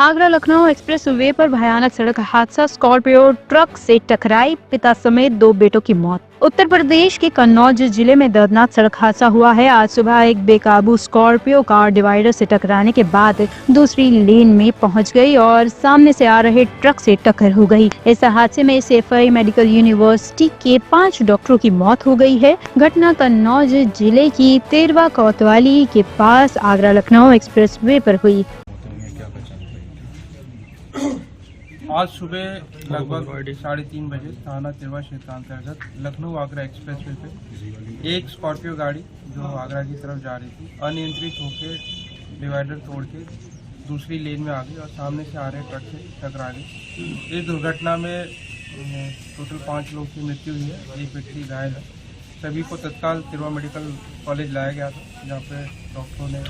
Agra Lucknow express way पर भयानक सड़क हादसा, स्कॉर्पियो ट्रक से टकराई, पिता समेत 2 बेटों की मौत। उत्तर प्रदेश के कन्नौज जिले में दर्दनाक सड़क हादसा हुआ है। आज सुबह एक बेकाबू स्कॉर्पियो कार डिवाइडर से टकराने के बाद दूसरी लेन में पहुंच गई और सामने से आ रहे ट्रक से टक्कर हो गई। इस हादसे में सैफई मेडिकल यूनिवर्सिटी के 5 डॉक्टरों की मौत हो गई है। घटना कन्नौज जिले की तेरवा कोतवाली के पास आगरा लखनऊ एक्सप्रेस वे पर हुई। आज सुबह लगभग 3:30 बजे थाना तिरवा क्षेत्र अंतर्गत लखनऊ आगरा एक्सप्रेस वे पे एक स्कॉर्पियो गाड़ी जो आगरा की तरफ जा रही थी अनियंत्रित होकर डिवाइडर तोड़ के दूसरी लेन में आ गई और सामने से आ रहे ट्रक से टकरा गई। इस दुर्घटना में टोटल 5 लोग की मृत्यु हुई है, एक व्यक्ति घायल है। सभी को तत्काल तिरवा मेडिकल कॉलेज लाया गया था, जहाँ पे डॉक्टरों ने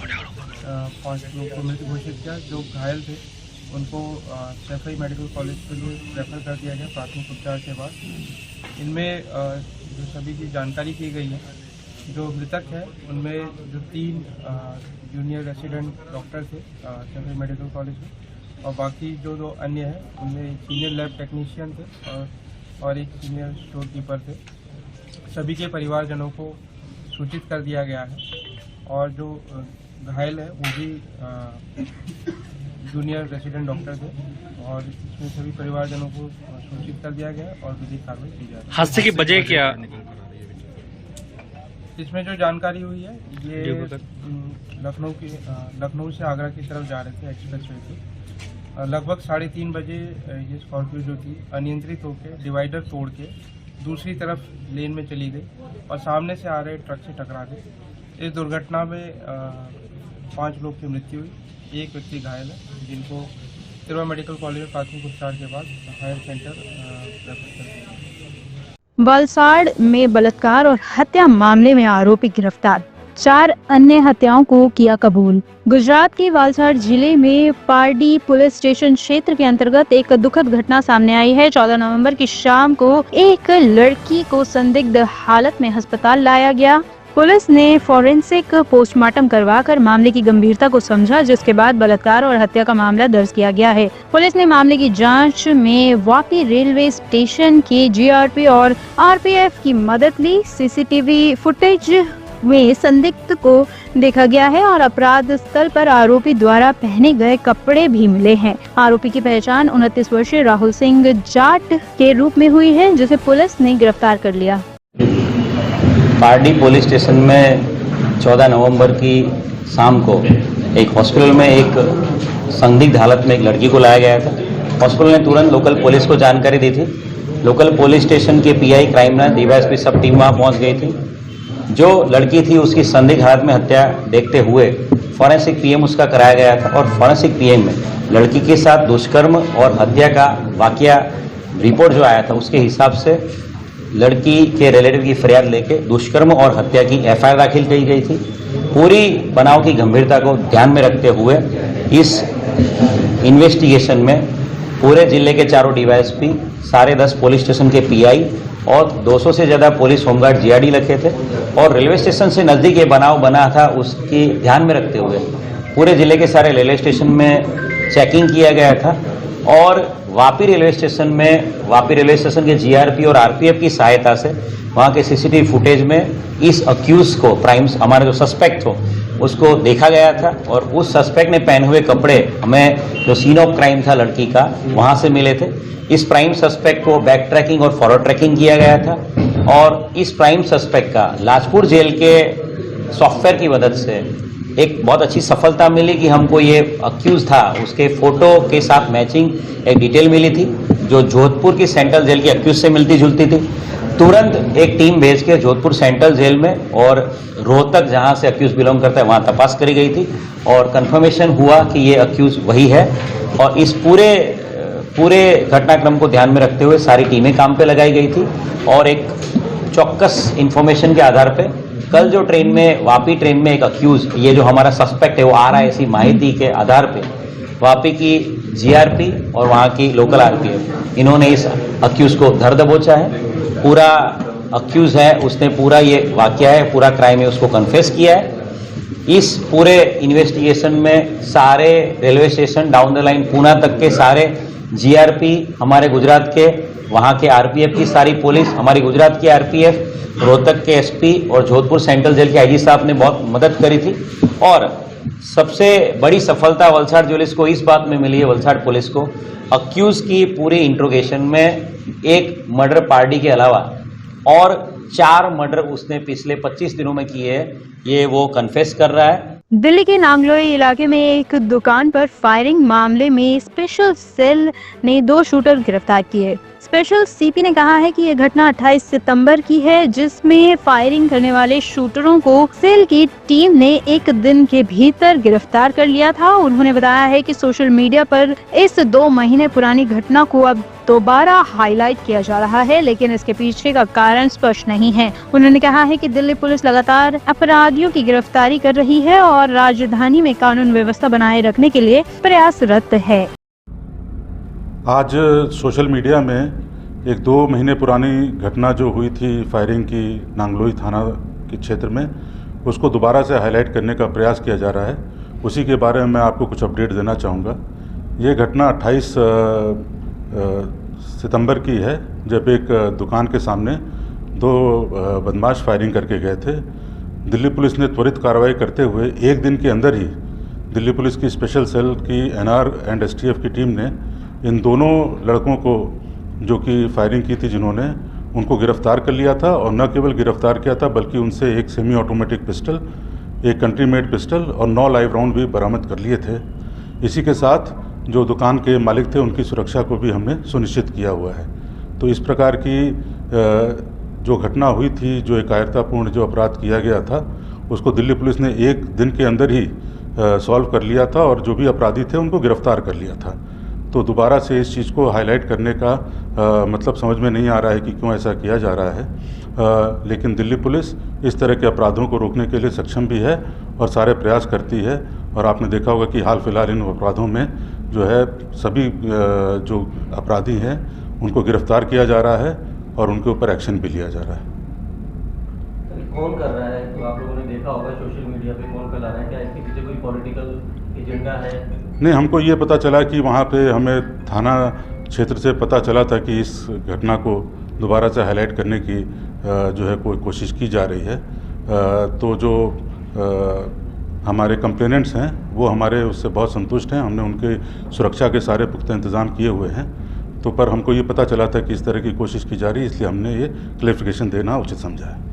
5 लोग को मृत घोषित किया। जो घायल थे उनको सैफई मेडिकल कॉलेज के लिए रेफर कर दिया गया प्राथमिक उपचार के बाद। इनमें जो सभी की जानकारी की गई है, जो मृतक है उनमें जो 3 जूनियर रेसिडेंट डॉक्टर थे सैफई मेडिकल कॉलेज में, और बाकी जो 2 अन्य हैं उनमें सीनियर लैब टेक्नीशियन थे और एक सीनियर स्टोर कीपर थे। सभी के परिवारजनों को सूचित कर दिया गया है और जो घायल है वो भी जूनियर रेसिडेंट डॉक्टर थे और इसमें सभी परिवारजनों को सूचित कर दिया गया और विधिक कार्रवाई की जा रही है। हादसे की वजह क्या? इसमें जो जानकारी हुई है ये लखनऊ से आगरा की तरफ जा रहे थे एक्सप्रेस वे पे। लगभग 3:30 बजे ये स्कॉर्पियो जो थी अनियंत्रित होकर डिवाइडर तोड़ के दूसरी तरफ लेन में चली गई और सामने से आ रहे ट्रक से टकरा गई। इस दुर्घटना में 5 लोग की मृत्यु हुई, एक व्यक्ति घायल है, जिनको तिरवा मेडिकल कॉलेज में प्राथमिक उपचार के बाद हायर सेंटर रेफर कर दिया। वलसाड़ में बलात्कार और हत्या मामले में आरोपी गिरफ्तार, 4 अन्य हत्याओं को किया कबूल। गुजरात के वलसाड़ जिले में पारडी पुलिस स्टेशन क्षेत्र के अंतर्गत एक दुखद घटना सामने आई है। 14 नवंबर की शाम को एक लड़की को संदिग्ध हालत में अस्पताल लाया गया। पुलिस ने फॉरेंसिक पोस्टमार्टम करवाकर मामले की गंभीरता को समझा, जिसके बाद बलात्कार और हत्या का मामला दर्ज किया गया है। पुलिस ने मामले की जांच में वापी रेलवे स्टेशन के जीआरपी और आरपीएफ की मदद ली। सीसीटीवी फुटेज में संदिग्ध को देखा गया है और अपराध स्थल पर आरोपी द्वारा पहने गए कपड़े भी मिले हैं। आरोपी की पहचान 29 वर्षीय राहुल सिंह जाट के रूप में हुई है, जिसे पुलिस ने गिरफ्तार कर लिया। पारडी पुलिस स्टेशन में 14 नवंबर की शाम को एक हॉस्पिटल में एक संदिग्ध हालत में एक लड़की को लाया गया था। हॉस्पिटल ने तुरंत लोकल पुलिस को जानकारी दी थी। लोकल पुलिस स्टेशन के पीआई क्राइम ब्रांच डीवाईएसपी सब टीम वहाँ पहुँच गई थी। जो लड़की थी उसकी संदिग्ध हालत में हत्या देखते हुए फॉरेंसिक पीएम उसका कराया गया था और फॉरेंसिक पीएम में लड़की के साथ दुष्कर्म और हत्या का वाकया रिपोर्ट जो आया था उसके हिसाब से लड़की के रिलेटिव की फरियाद लेके दुष्कर्म और हत्या की एफआईआर दाखिल की गई थी। पूरी बनाव की गंभीरता को ध्यान में रखते हुए इस इन्वेस्टिगेशन में पूरे जिले के 4 डीवाईएसपी, 10.5 पुलिस स्टेशन के पीआई और 200 से ज़्यादा पुलिस होमगार्ड जीआरडी रखे थे और रेलवे स्टेशन से नज़दीक ये बनाव बना था उसकी ध्यान में रखते हुए पूरे जिले के सारे रेलवे स्टेशन में चेकिंग किया गया था और वापी रेलवे स्टेशन के जीआरपी और आरपीएफ की सहायता से वहाँ के सीसीटीवी फुटेज में इस अक्यूज को हमारा जो सस्पेक्ट हो उसको देखा गया था और उस सस्पेक्ट ने पहने हुए कपड़े हमें जो सीन ऑफ क्राइम था लड़की का वहाँ से मिले थे। इस प्राइम सस्पेक्ट को बैक ट्रैकिंग और फॉरवर्ड ट्रैकिंग किया गया था और इस प्राइम सस्पेक्ट का लाजपुर जेल के सॉफ्टवेयर की मदद से एक बहुत अच्छी सफलता मिली कि हमको ये अक्यूज था उसके फोटो के साथ मैचिंग एक डिटेल मिली थी जो जोधपुर की सेंट्रल जेल की अक्यूज से मिलती जुलती थी। तुरंत एक टीम भेज के जोधपुर सेंट्रल जेल में और रोहतक जहां से अक्यूज बिलोंग करता है वहां तपास करी गई थी और कंफर्मेशन हुआ कि ये अक्यूज वही है और इस पूरे घटनाक्रम को ध्यान में रखते हुए सारी टीमें काम पे लगाई गई थी और एक चौक्कस इंफॉर्मेशन के आधार पे कल जो ट्रेन में वापी ट्रेन में एक अक्यूज ये जो हमारा सस्पेक्ट है वो आ रहा है, ऐसी माहिती के आधार पे वापी की जीआरपी और वहाँ की लोकल आरपीएफ इन्होंने इस अक्यूज को धर दबोचा है। पूरा अक्यूज है उसने पूरा ये वाकया है पूरा क्राइम है उसको कन्फेस किया है इस पूरे इन्वेस्टिगेशन में सारे railway station down the line Poona तक के सारे जीआरपी हमारे गुजरात के, वहाँ के आरपीएफ की सारी पुलिस, हमारी गुजरात की आरपीएफ, रोहतक के एसपी और जोधपुर सेंट्रल जेल के आईजी साहब ने बहुत मदद करी थी। और सबसे बड़ी सफलता वलसाड़ पुलिस को इस बात में मिली है, वलसाड़ पुलिस को, अक्यूज की पूरी इंट्रोगेशन में एक मर्डर पार्टी के अलावा और 4 मर्डर उसने पिछले 25 दिनों में किए हैं, ये वो कन्फेस कर रहा है। दिल्ली के नांगलोई इलाके में एक दुकान पर फायरिंग मामले में स्पेशल सेल ने 2 शूटर गिरफ्तार किए। स्पेशल सीपी ने कहा है कि यह घटना 28 सितंबर की है, जिसमें फायरिंग करने वाले शूटरों को सेल की टीम ने एक दिन के भीतर गिरफ्तार कर लिया था। उन्होंने बताया है कि सोशल मीडिया पर इस 2 महीने पुरानी घटना को अब दोबारा हाईलाइट किया जा रहा है, लेकिन इसके पीछे का कारण स्पष्ट नहीं है। उन्होंने कहा है कि दिल्ली पुलिस लगातार अपराधियों की गिरफ्तारी कर रही है और राजधानी में कानून व्यवस्था बनाए रखने के लिए प्रयासरत है। आज सोशल मीडिया में एक 2 महीने पुरानी घटना जो हुई थी फायरिंग की नांगलोई थाना के क्षेत्र में, उसको दोबारा से हाईलाइट करने का प्रयास किया जा रहा है। उसी के बारे में मैं आपको कुछ अपडेट देना चाहूँगा। ये घटना 28 सितंबर की है, जब एक दुकान के सामने 2 बदमाश फायरिंग करके गए थे। दिल्ली पुलिस ने त्वरित कार्रवाई करते हुए एक दिन के अंदर ही दिल्ली पुलिस की स्पेशल सेल की एनआर एंड एसटीएफ की टीम ने इन दोनों लड़कों को जो कि फायरिंग की थी जिन्होंने, उनको गिरफ्तार कर लिया था। और न केवल गिरफ्तार किया था बल्कि उनसे एक सेमी ऑटोमेटिक पिस्टल, एक कंट्री मेड पिस्टल और 9 लाइव राउंड भी बरामद कर लिए थे। इसी के साथ जो दुकान के मालिक थे उनकी सुरक्षा को भी हमने सुनिश्चित किया हुआ है। तो इस प्रकार की जो घटना हुई थी, जो एक कायरतापूर्ण जो अपराध किया गया था, उसको दिल्ली पुलिस ने एक दिन के अंदर ही सॉल्व कर लिया था और जो भी अपराधी थे उनको गिरफ्तार कर लिया था। तो दोबारा से इस चीज़ को हाईलाइट करने का मतलब समझ में नहीं आ रहा है कि क्यों ऐसा किया जा रहा है। लेकिन दिल्ली पुलिस इस तरह के अपराधों को रोकने के लिए सक्षम भी है और सारे प्रयास करती है। और आपने देखा होगा कि हाल फिलहाल इन अपराधों में जो है सभी जो अपराधी हैं उनको गिरफ्तार किया जा रहा है और उनके ऊपर एक्शन भी लिया जा रहा है। कौन कर रहा है? तो आप लोगों ने देखा होगा सोशल मीडिया पे कौन फैला रहा है, क्या इसके पीछे कोई पॉलिटिकल एजेंडा है? नहीं, हमको ये पता चला कि वहाँ पे हमें थाना क्षेत्र से पता चला था कि इस घटना को दोबारा से हाईलाइट करने की जो है कोई कोशिश की जा रही है। तो जो हमारे कंप्लेनेंट्स हैं वो हमारे उससे बहुत संतुष्ट हैं। हमने उनके सुरक्षा के सारे पुख्ता इंतज़ाम किए हुए हैं। तो पर हमको ये पता चला था कि इस तरह की कोशिश की जा रही है, इसलिए हमने ये क्लैरिफिकेशन देना उचित समझा है।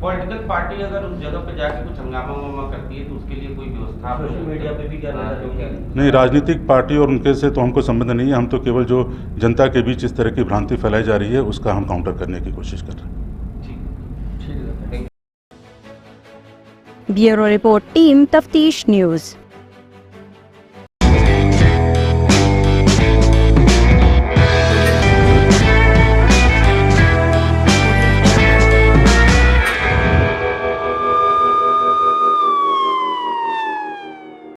पॉलिटिकल पार्टी अगर उस जगह पर जाके कुछ हंगामा करती है तो उसके लिए कोई व्यवस्था सोशल मीडिया पे भी क्या नहीं, राजनीतिक पार्टी और उनके से तो हमको संबंध नहीं है। हम तो केवल जो जनता के बीच इस तरह की भ्रांति फैलाई जा रही है उसका हम काउंटर करने की कोशिश कर रहे हैं। ब्यूरो रिपोर्ट, टीम तफ्तीश न्यूज़।